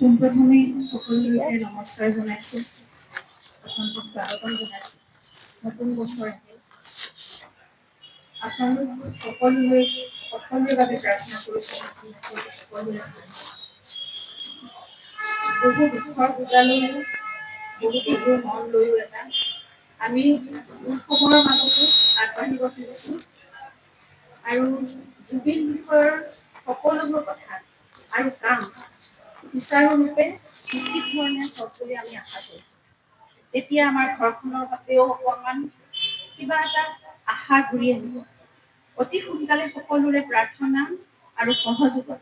পোনপ্ৰথমে সকলোকে নমস্কাৰ জনাইছোঁ। আপোনালোকক স্বাগতম জনাইছোঁ। নতুন বছৰ আহিল। আপোনালোক সকলোৰে বাবে প্ৰাৰ্থনা কৰিছোঁ। বহু দুখৰ বুজালৈ, বহু বিহুৰ মন লৈও আমি সময়ৰ মানুহতো আগবাঢ়িব খুজিছোঁ আৰু জুবিন বিষয়ৰ সকলোবোৰ কথা আৰু কাম সুচাৰুৰূপে নিশ্চিত ধৰণে হওক বুলি আমি আশা কৰিছোঁ। তেতিয়া আমাৰ ঘৰখনৰ বাবেও অকণমান কিবা এটা আশা ঘূৰি আহিব। অতি সোনকালে সকলোৰে প্ৰাৰ্থনা আৰু সহযোগত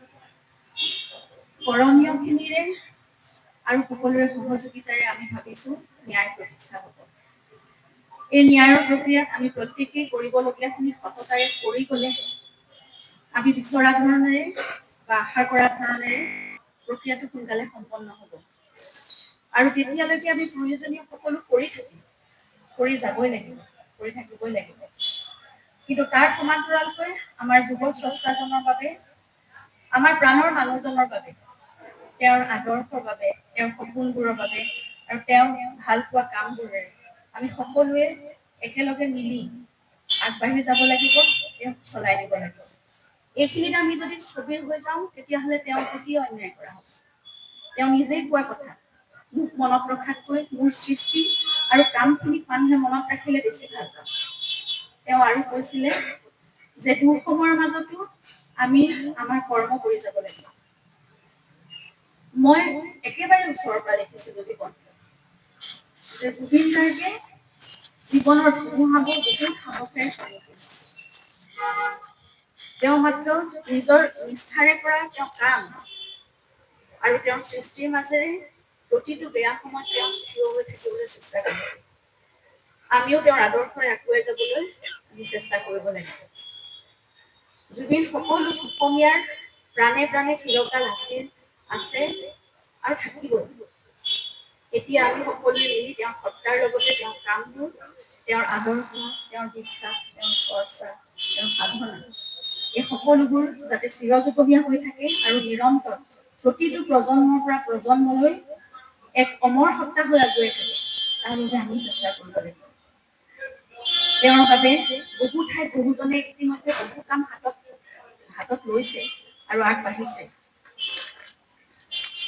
কৰণীয়খিনিৰে আৰু সকলোৰে সহযোগিতাৰে আমি ভাবিছোঁ ন্যায় প্ৰতিষ্ঠা হ'ব। এই ন্যায়ৰ প্ৰক্ৰিয়াত আমি প্ৰত্যেকেই কৰিবলগীয়াখিনি সততাৰে কৰি গ'লে আমি বিচৰা ধৰণেৰে বা আশা কৰা ধৰণেৰে প্ৰক্ৰিয়াটো সোনকালে সম্পন্ন হ'ব। আৰু তেতিয়ালৈকে আমি প্ৰয়োজনীয় সকলো কৰি থাকিম, কৰি যাবই লাগিব, কৰি থাকিবই লাগিব। কিন্তু তাৰ সমান্তৰালকৈ আমাৰ যুৱ স্ৰষ্টাজনৰ বাবে, আমাৰ প্ৰাণৰ মানুহজনৰ বাবে, তেওঁৰ আদৰ্শৰ বাবে, তেওঁৰ সপোনবোৰৰ বাবে আৰু তেওঁ ভাল পোৱা কামবোৰেৰে আমি সকলোৱে একেলগে মিলি আগবাঢ়ি যাব লাগিব, তেওঁক চলাই নিব লাগিব। এইখিনিত আমি যদি স্থবিৰ হৈ যাওঁ, তেতিয়াহ'লে তেওঁৰ প্ৰতিও অন্যায় কৰা হ'ব। তেওঁ নিজেই কোৱা কথা, মোক মনত ৰখাতকৈ মোৰ সৃষ্টি আৰু কামখিনিক মানুহে মনত ৰাখিলে বেছি ভাল পায়। তেওঁ আৰু কৈছিলে যে দুঃসময়ৰ মাজতো আমি আমাৰ কৰ্ম কৰি যাব লাগিব। মই একেবাৰে ওচৰৰ পৰা দেখিছিলোঁ জীৱনটো, যে জুবিন গাৰ্গে জীৱনৰ ধুমুহাবোৰ বহুত সাহসেৰে চলাই গৈছে। তেওঁ মাত্ৰ নিজৰ নিষ্ঠাৰে কৰা তেওঁ কাম আৰু তেওঁৰ সৃষ্টিৰ মাজেৰে প্ৰতিটো বেয়া সময়ত তেওঁ থিয় হৈ থাকিবলৈ চেষ্টা কৰিছিল। আমিও তেওঁৰ আদৰ্শৰে আগুৱাই যাবলৈ আমি চেষ্টা কৰিব লাগিব। জুবিন সকলো অসমীয়াৰ প্ৰাণে প্ৰাণে চিৰকাল আছিল, আছে আৰু থাকিবই। এতিয়া আমি সকলোৱে মিলি তেওঁৰ সত্তাৰ লগতে তেওঁৰ কামবোৰ, তেওঁৰ আদৰ্শ, তেওঁৰ বিশ্বাস, তেওঁৰ চৰ্চা, তেওঁৰ সাধনা, এই সকলোবোৰ যাতে চিৰযুগমীয়া হৈ থাকে আৰু নিৰন্তৰ প্ৰতিটো প্ৰজন্মৰ পৰা প্ৰজন্মলৈ এক অমৰ সত্তা হৈ আগুৱাই থাকে, তাৰ বাবে আমি চেষ্টা কৰিব লাগিব। তেওঁৰ বাবে বহু ঠাইত বহুজনে ইতিমধ্যে বহু কাম হাতত লৈছে আৰু আগবাঢ়িছে।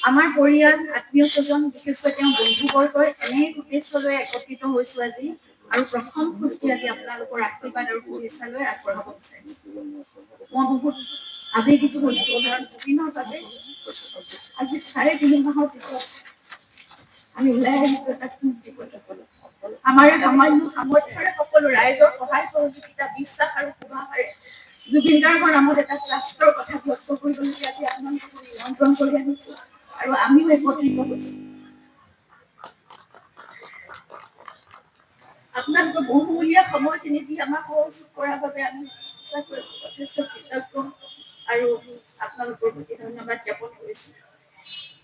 আমাৰ পৰিয়াল, আত্মীয় স্বজন, বিশেষকৈ তেওঁ বন্ধুবৰ্গই এনে উদ্দেশ্যলৈ একত্ৰিত হৈছো আজি আৰু প্ৰথম খোজটি আজি আপোনালোকৰ আশীৰ্বাদ আৰু শুভেচ্ছালৈ আগবঢ়াব বিচাৰিছো। মই বহুত আবেগিত হৈছো, কাৰণ জুবিনৰ বাবে আজি ৩.৫ মাহৰ পিছত আমি ওলাই আহিছো এটা খোজ দিবলৈ। আমাৰ সামান্য সামৰ্থ্যৰে সকলো ৰাইজৰ সহায় সহযোগিতা, বিশ্বাস আৰু শুভাষাৰে জুবিন গাৰ্গৰ নামত এটা ৰাষ্ট্ৰৰ কথা ব্যক্ত কৰিবলৈ আজি আপোনালোকক নিমন্ত্ৰণ কৰি আনিছো আৰু আমিও একত্ৰিত হৈছো। আপোনালোকৰ বহুমূলীয়া সময়খিনি দি আমাক সহযোগ কৰাৰ বাবে আমি সঁচাকৈ যথেষ্ট কৃতজ্ঞ আৰু আপোনালোকৰ প্ৰতি ধন্যবাদ জ্ঞাপন কৰিছো।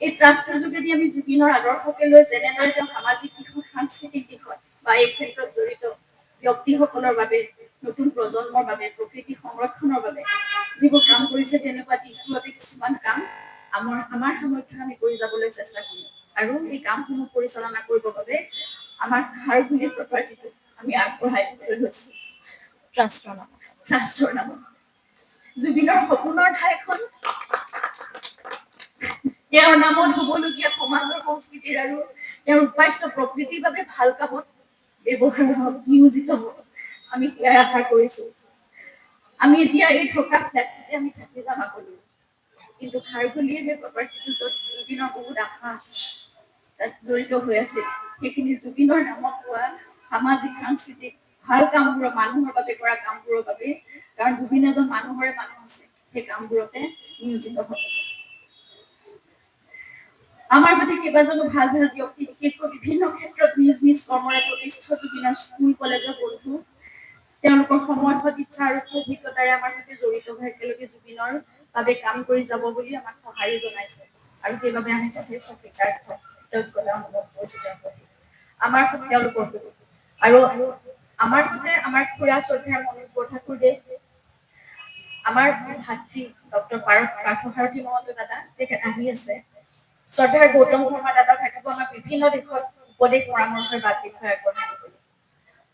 এই ট্ৰাষ্টৰ যোগেদি আমি জুবিনৰ আদৰ্শকে লৈ যেনেদৰে তেওঁ সামাজিক দিশত, সাংস্কৃতিক দিশত বা এই ক্ষেত্ৰত জড়িত ব্যক্তিসকলৰ বাবে, নতুন প্ৰজন্মৰ বাবে, প্ৰকৃতি সংৰক্ষণৰ বাবে যিবোৰ কাম কৰিছে, তেনেকুৱা দিশবোৰতে কিছুমান কাম আমাৰ সামৰ্থ্যত আমি কৰি যাবলৈ চেষ্টা কৰিম। আৰু এই কামসমূহ পৰিচালনা কৰিবৰ বাবে আমাৰ খাৰঘূলিৰ প্ৰপাৰ্টিটো আমি আগবঢ়াই দিবলৈ লৈছো ট্ৰাষ্টৰ নামত। জুবিনৰ সপোনৰ ঠাইখন তেওঁৰ নামত হ'বলগীয়া সমাজৰ সংস্কৃতিৰ আৰু তেওঁৰ উপাস্য প্ৰকৃতিৰ বাবে ভাল কামত ব্যৱহাৰ হওক, নিয়োজিত হওক, আমি সেয়াই আশা কৰিছো। আমি এতিয়া এই থকা ফ্লেটটোতে আমি থাকি যাম আগলৈ, কিন্তু খাৰঘূলিৰ সেই প্ৰপাৰ্টিটো য'ত জুবিনৰ বহুত আশা তাত জড়িত হৈ আছিল, সেইখিনি জুবিনৰ নামত হোৱা সামাজিক, সাংস্কৃতিক ভাল কামবোৰৰ, মানুহৰ বাবে কৰা কামবোৰৰ বাবে, কাৰণ জুবিন এজন মানুহৰে মানুহ আছে, সেই কামবোৰতে নিয়োজিত হ'ব। আমাৰ প্ৰতি কেইবাজনো ভাল ভাল ব্যক্তি, বিশেষকৈ বিভিন্ন ক্ষেত্ৰত নিজ নিজ কৰ্মৰে প্ৰতিষ্ঠিত জুবিনৰ স্কুল কলেজৰ বন্ধু, তেওঁলোকৰ সময়, সদিচ্ছা আৰু অভিজ্ঞতাৰে আমাৰ সৈতে জড়িত হৈ একেলগে জুবিনৰ বাবে কাম কৰি যাব বুলি আমাক সঁহাৰি জনাইছে আৰু সেইবাবে আমি যথেষ্ট কৃতজ্ঞতা অনুভৱ কৰিছো তেওঁৰ প্ৰতি, আমাৰ তেওঁলোকৰ প্ৰতি। আৰু আমাৰ সৈতে আমাৰ খুৰা শ্ৰদ্ধাৰ মনোজ বৰঠাকুৰদেৱ, আমাৰ ভাতৃ ডক্টৰ পাৰ্থ সাৰথী মহন্ত দাদা, তেখেত আহি আছে। শ্ৰদ্ধাৰ গৌতম শৰ্মা দাদা থাকিব আমাৰ বিভিন্ন দিশত উপদেশ পৰামৰ্শৰ বাট বিষয়ে আগবঢ়াই দিবলৈ।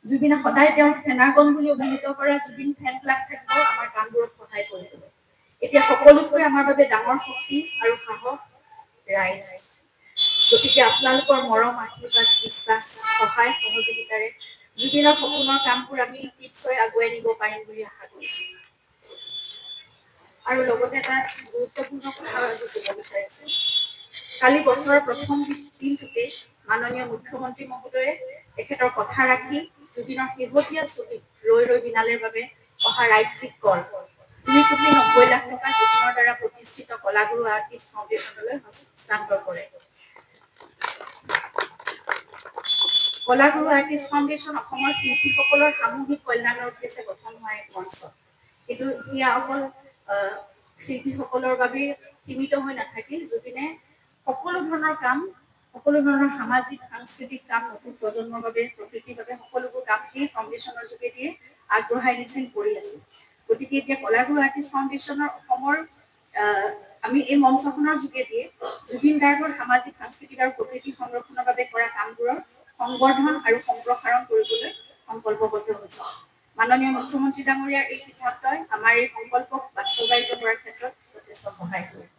জুবিনে সদায় তেওঁক ফেনাগন বুলি অভিহিত কৰা জুবিন ফেন ক্লাব থাকিব আমাৰ কামবোৰত সহায় কৰিবলৈ। এতিয়া সকলোতকৈ আমাৰ বাবে ডাঙৰ শক্তি আৰু সাহস ৰাইজ। গতিকে আপোনালোকৰ মৰম, আশীৰ্বাদ, বিশ্বাস, সহায় সহযোগিতাৰে জুবিনৰ সপোনৰ কামবোৰ আমি নিশ্চয় আগুৱাই নিব পাৰিম বুলি আশা কৰিছোঁ। আৰু লগতে এটা গুৰুত্বপূৰ্ণ কথা ক'ব বিচাৰিছোঁ। কালি বছৰৰ প্ৰথম দিনটোতে মাননীয় মুখ্যমন্ত্ৰী মহোদয়ে তেখেতৰ কথা ৰাখি জুবিনৰ শেহতীয়া ছবি ৰৈ ৰৈ বিনালেৰ বাবে অহা ৰাজ্যিক কৰ 2,90,00,000 টকা জুবিনৰ দ্বাৰা প্ৰতিষ্ঠিত কলাগুৰু আৰ্টিষ্ট ফাউণ্ডেশ্যনলৈ হস্তান্তৰ কৰে। কলাগুৰু আৰ্টিষ্ট ফাউণ্ডেশ্যন অসমৰ শিল্পীসকলৰ সামূহিক কল্যাণৰ উদ্দেশ্যে গঠন হোৱা এক মঞ্চ। কিন্তু সেয়া অকল শিল্পীসকলৰ বাবে সীমিত হৈ নাথাকি জুবিনে সকলো ধৰণৰ কাম, সকলো ধৰণৰ সামাজিক সাংস্কৃতিক কাম নতুন প্ৰজন্মৰ বাবে, প্ৰকৃতিৰ বাবে সকলোবোৰ কাম সেই ফাউণ্ডেশ্যনৰ যোগেদিয়ে আগবঢ়াই নিছিল, কৰি আছিল। গতিকে এতিয়া কলাগুৰু আৰ্টিষ্ট ফাউণ্ডেশ্যনৰ অসমৰ আমি এই মঞ্চখনৰ যোগেদিয়ে জুবিন গাৰ্গৰ সামাজিক সাংস্কৃতিক আৰু প্ৰকৃতি সংৰক্ষণৰ বাবে কৰা কামবোৰৰ সংবৰ্ধন আৰু সম্প্ৰসাৰণ কৰিবলৈ সংকল্পবদ্ধ হৈছে। মাননীয় মুখ্যমন্ত্ৰী ডাঙৰীয়াৰ এই সিদ্ধান্তই আমাৰ এই সংকল্পক বাস্তৱায়িত কৰাৰ ক্ষেত্ৰত যথেষ্ট সহায় কৰিব।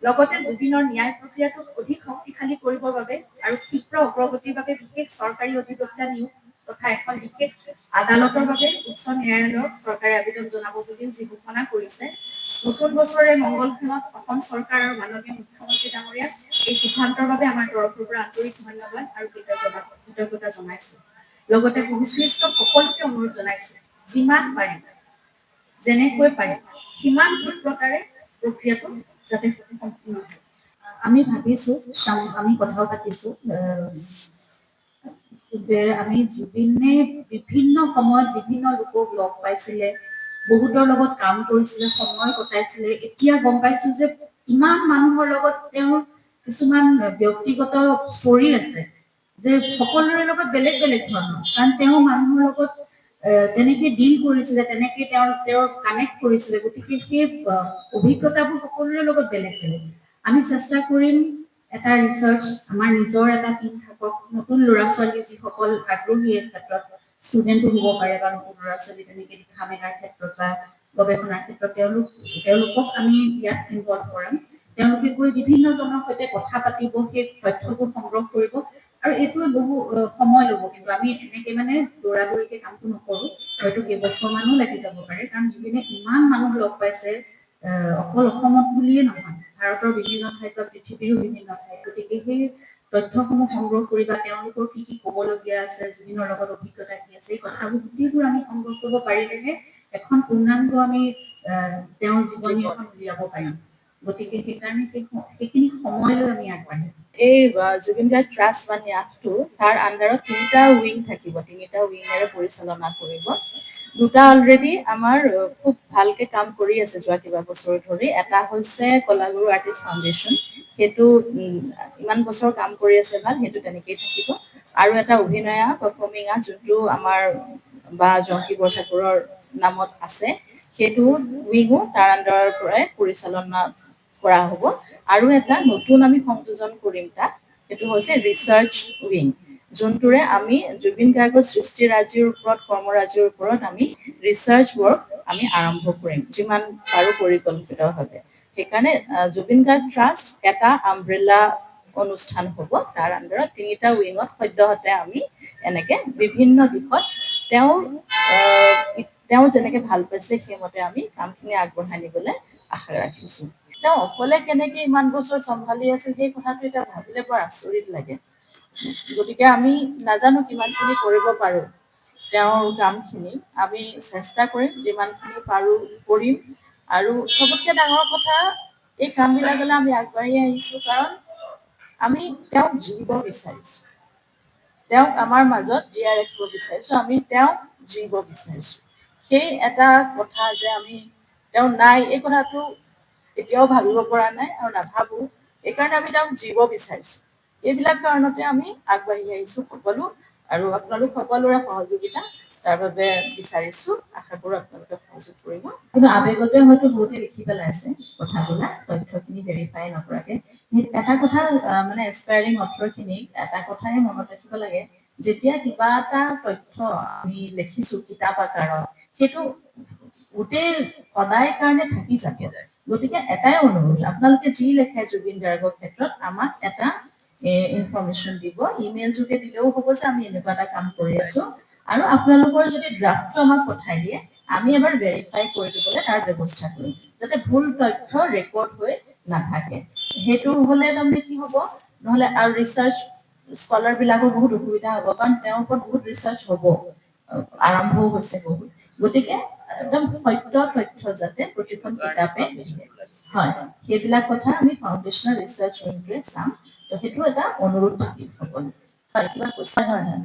লগতে জুবিনৰ ন্যায় প্ৰক্ৰিয়াটোক অধিক শক্তিশালী কৰিবৰ বাবে আৰু ক্ষীপ্ৰ অগ্ৰগতিৰ বাবে বিশেষ চৰকাৰী অধিবক্তা নিয়োগ তথা এখন বিশেষ আদালতৰ বাবে উচ্চ ন্যায়ালয়ক চৰকাৰে আবেদন জনাব বুলিও যি ঘোষণা কৰিছে। নতুন বছৰে মংগলখনত অসম চৰকাৰ আৰু মাননীয় মুখ্যমন্ত্ৰী ডাঙৰীয়াক এই সিদ্ধান্তৰ বাবে আমাৰ তৰফৰ পৰা আন্তৰিক ধন্যবাদ আৰু কৃতজ্ঞতা জনাইছো। লগতে সংশ্লিষ্ট সকলোকে অনুৰোধ জনাইছো, যিমান পাৰি যেনেকৈ পাৰি সিমান ক্ষীপ্ৰতাৰে প্ৰক্ৰিয়াটো যাতে সম্পূৰ্ণ হয়। আমি ভাবিছো, আমি কথাও পাতিছো যে আমি জুবিনে বিভিন্ন সময়ত বিভিন্ন লোকক লগ পাইছিলে, বহুতৰ লগত কাম কৰিছিলে, সময় কটাইছিলে। এতিয়া গম পাইছো যে ইমান মানুহৰ লগত তেওঁৰ কিছুমান ব্যক্তিগত ষ্টৰী আছে যে সকলোৰে লগত বেলেগ বেলেগ ধৰণৰ, কাৰণ তেওঁ মানুহৰ লগত তেনেকে ডিল কৰিছিলে, তেনেকে তেওঁ কানেক্ট কৰিছিলে। গতিকে সেই অভিজ্ঞতাবোৰ সকলোৰে লগত বেলেগ বেলেগ। আমি চেষ্টা কৰিম এটা ৰিচাৰ্চ, আমাৰ নিজৰ এটা টিম থাকক, নতুন ল'ৰা ছোৱালী যিসকল আগ্ৰহী এই ক্ষেত্ৰত, ষ্টুডেণ্টো হ'ব পাৰে বা নতুন ল'ৰা ছোৱালী তেনেকে লিখা মেলাৰ ক্ষেত্ৰত বা গৱেষণাৰ ক্ষেত্ৰত তেওঁলোকক আমি ইয়াত ইনভলভ কৰাম। তেওঁলোকে গৈ বিভিন্নজনৰ সৈতে কথা পাতিব, সেই তথ্যবোৰ সংগ্ৰহ কৰিব। আৰু এইটোৱে বহু সময় ল'ব, কিন্তু আমি এনেকে মানে দৌৰা-দৌৰিকে কামটো নকৰো, হয়তো কেইবছৰমানো লাগি যাব পাৰে। কাৰণ জুবিনে ইমান মানুহ লগ পাইছে, অকল অসমত বুলিয়ে নহয়, ভাৰতৰ বিভিন্ন ঠাইত বা পৃথিৱীৰো বিভিন্ন ঠাইত। গতিকে সেই তথ্যসমূহ সংগ্ৰহ কৰি বা তেওঁলোকৰ কি কি ক'বলগীয়া আছে, জুবিনৰ লগত অভিজ্ঞতা কি আছে, এই কথাবোৰ গোটেইবোৰ আমি সংগ্ৰহ কৰিব পাৰিলেহে এখন পূৰ্ণাংগ আমি তেওঁৰ জীৱনী এখন উলিয়াব পাৰিম। গতিকে সেইকাৰণে সেইখিনি সময় লৈ আমি আগবাঢ়িম। এই জুবিন গাৰ্গ ট্ৰাষ্ট বা ন্যাসটো তাৰ আণ্ডাৰত 3টা উইং থাকিব, 3টা উইঙেৰে পৰিচালনা কৰিব। 2টা অলৰেডি আমাৰ খুব ভালকে কাম কৰি আছে যোৱা কিবা বছৰ ধৰি। এটা হৈছে কলাগুৰু আৰ্টিষ্ট ফাউণ্ডেশ্যন, সেইটো ইমান বছৰ কাম কৰি আছে ভাল, সেইটো তেনেকেই থাকিব। আৰু এটা অভিনয়া পাৰফৰ্মিং আৰ্ট, যোনটো আমাৰ বা জংকী বৰঠাকুৰৰ নামত আছে, সেইটো উইঙো তাৰ আণ্ডাৰৰ পৰাই পৰিচালনা কৰা হ'ব। আৰু এটা নতুন আমি সংযোজন কৰিম তাত, সেইটো হৈছে ৰিচাৰ্চ উইং, যোনটোৰে আমি জুবিন গাৰ্গৰ সৃষ্টিৰাজিৰ ওপৰত, কৰ্মৰাজিৰ ওপৰত আমি ৰিচাৰ্চ ৱৰ্ক আমি আৰম্ভ কৰিম, যিমান পাৰো পৰিকল্পিতভাৱে। সেইকাৰণে জুবিন গাৰ্গ ট্ৰাষ্ট এটা আমব্ৰেলা অনুষ্ঠান হ'ব, তাৰ আণ্ডাৰত 3টা উইঙত সদ্যহতে আমি এনেকে বিভিন্ন দিশত তেওঁ যেনেকে ভাল পাইছিলে সেইমতে আমি কামখিনি আগবঢ়াই নিবলৈ আশা ৰাখিছোঁ। তেওঁ অকলে কেনেকে ইমান বছৰ চম্ভালি আছে সেই কথাটো এতিয়া ভাবিলে বৰ আচৰিত লাগে। গতিকে আমি নাজানো কিমানখিনি কৰিব পাৰোঁ তেওঁৰ কামখিনি। আমি চেষ্টা কৰিম, যিমানখিনি পাৰোঁ কৰিম। আৰু চবতকৈ ডাঙৰ কথা, এই কামবিলাকলৈ আমি আগবাঢ়ি আহিছোঁ কাৰণ আমি তেওঁক জীবিব বিচাৰিছোঁ, তেওঁক আমাৰ মাজত জীয়াই ৰাখিব বিচাৰিছোঁ, আমি তেওঁক জীবিব বিচাৰিছোঁ। সেই এটা কথা যে আমি তেওঁ নাই, এই কথাটো এতিয়াও ভাবিব পৰা নাই আৰু নাভাবোঁ। এইকাৰণে আমি তেওঁক জীবিব বিচাৰিছোঁ। এইবিলাক কাৰণতে আমি আগবাঢ়ি আহিছোঁ সকলো, আৰু আপোনালোক সকলোৰে সহযোগিতা তাৰ বাবে বিচাৰিছো, আশা কৰোঁ আপোনালোকে সহযোগ কৰিব। কিন্তু আবেগতে হয়তো বহুতে লিখি পেলাইছে কথাবিলাক, তথ্যখিনি ভেৰিফাই নকৰাকে। এটা কথা মানে এছপায়াৰিং অথৰখিনিক এটা কথাই মনত ৰাখিব লাগে, যেতিয়া কিবা এটা তথ্য আমি লিখিছো কিতাপ আকাৰত, সেইটো গোটেই সদায় কাৰণে থাকি যাব। গতিকে এটাই অনুৰোধ, আপোনালোকে যি লেখে জুবিন গাৰ্গৰ ক্ষেত্ৰত আমাক এটা ইনফৰমেশ্যন দিব, ইমেইল যোগে দিলেও হ'ব যে আমি এনেকুৱা এটা কাম কৰি আছো, আৰু আপোনালোকৰ যদি ড্ৰাফ্টটো আমাক পঠাই দিয়ে, আমি এবাৰ ভেৰিফাই কৰি দিবলৈ তাৰ ব্যৱস্থা কৰিম, যাতে ভুল তথ্য ৰেকৰ্ড হৈ নাথাকে। সেইটো হ'লে তাৰমানে কি হ'ব, নহ'লে আৰু ৰিচাৰ্চ স্কলাৰ বিলাকৰ বহুত অসুবিধা হ'ব, কাৰণ তেওঁৰ ওপৰত বহুত ৰিচাৰ্চ হ'ব, আৰম্ভও হৈছে বহুত। গতিকে একদম সত্য তথ্য যাতে প্ৰতিখন কিতাপে হয়, সেইবিলাক কথা আমি ফাউণ্ডেশ্যনেল ৰিচাৰ্চ উইংটোৱে চাম। সেইটো এটা অনুৰোধ থাকিল সকলো। হয়, কিবা কৈছে? হয় হয়,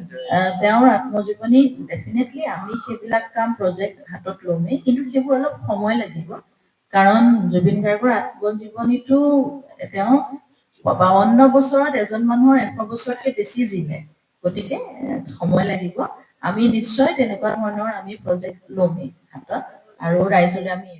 তেওঁৰ আত্মজীৱনী ডেফিনেটলি আমি সেইবিলাক কাম প্ৰজেক্ট হাতত ল'মেই, কিন্তু সেইবোৰ অলপ সময় লাগিব, কাৰণ জুবিন গাৰ্গৰ আত্মজীৱনীটো তেওঁ 52 বছৰত এজন মানুহৰ 100 বছৰতকৈ বেছি জীলে, গতিকে সময় লাগিব। আমি নিশ্চয় তেনেকুৱা ধৰণৰ আমি প্ৰজেক্ট ল'মেই হাতত, আৰু ৰাইজলৈ আমি